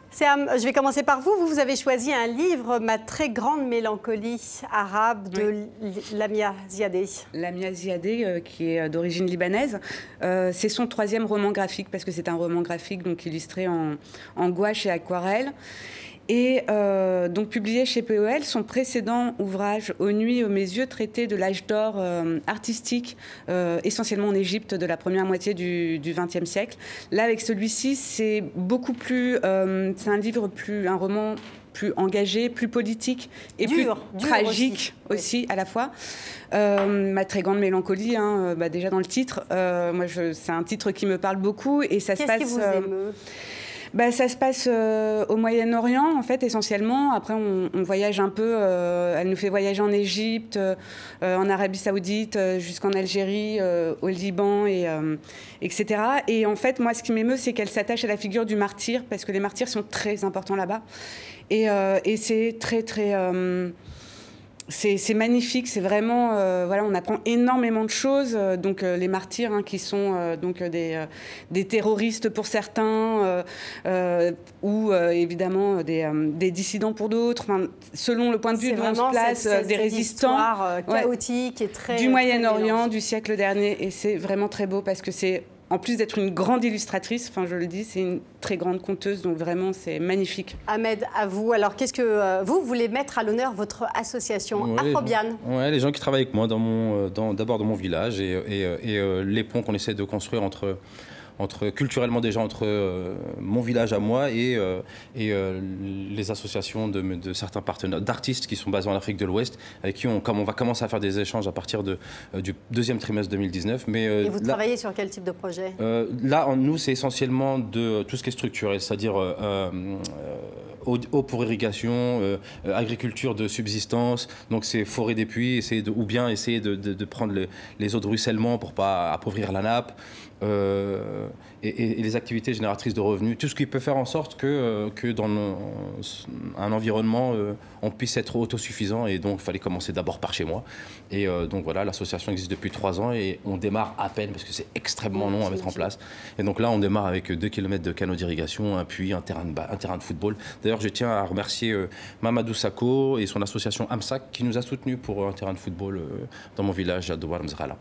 Sam, je vais commencer par vous. Vous avez choisi un livre, Ma très grande mélancolie arabe de Lamia Ziadé. Lamia Ziadé, qui est d'origine libanaise. C'est son 3e roman graphique, parce que c'est un roman graphique donc illustré en gouache et aquarelle. Et donc publié chez POL, son précédent ouvrage, Aux nuits, aux mes yeux, traitait de l'âge d'or artistique, essentiellement en Égypte, de la première moitié du XXe siècle. Là, avec celui-ci, c'est beaucoup plus... c'est un roman plus engagé, plus politique et dur tragique aussi à la fois. Ma très grande mélancolie, déjà dans le titre, c'est un titre qui me parle beaucoup et ça se passe... Qu'est-ce qui vous émeut ? Ça se passe au Moyen-Orient, en fait, essentiellement. Après, on voyage un peu. Elle nous fait voyager en Égypte, en Arabie Saoudite, jusqu'en Algérie, au Liban, etc. Et en fait, moi, ce qui m'émeut, c'est qu'elle s'attache à la figure du martyr, parce que les martyrs sont très importants là-bas. Et c'est très, très... c'est magnifique, c'est vraiment... voilà, on apprend énormément de choses. Donc les martyrs, qui sont donc des terroristes pour certains, ou évidemment des dissidents pour d'autres. Enfin, selon le point de vue de se place, des résistants. Chaotique et très... Du Moyen-Orient, du siècle dernier. Et c'est vraiment très beau parce que c'est... En plus d'être une grande illustratrice, enfin je le dis, c'est une très grande conteuse, donc vraiment c'est magnifique. Ahmed, à vous. Alors qu'est-ce que vous voulez mettre à l'honneur votre association Afrobian? Les gens qui travaillent avec moi d'abord dans mon village et les ponts qu'on essaie de construire culturellement déjà entre mon village à moi et les associations de certains partenaires, d'artistes qui sont basés en Afrique de l'Ouest, avec qui on va commencer à faire des échanges à partir du 2e trimestre 2019. Et vous travaillez sur quel type de projet? Là, nous, c'est essentiellement de tout ce qui est structurel, c'est-à-dire eau pour irrigation, agriculture de subsistance, donc c'est forer des puits, ou bien essayer de prendre les eaux de ruissellement pour ne pas appauvrir la nappe. Et les activités génératrices de revenus, tout ce qui peut faire en sorte que dans un environnement, on puisse être autosuffisant. Et donc, il fallait commencer d'abord par chez moi. Et donc voilà, l'association existe depuis 3 ans et on démarre à peine parce que c'est extrêmement long à mettre en place. Et donc là, on démarre avec 2 km de canaux d'irrigation, un puits, un terrain de football. D'ailleurs, je tiens à remercier Mamadou Sakho et son association AMSAC qui nous a soutenus pour un terrain de football dans mon village à Douar Mzrala.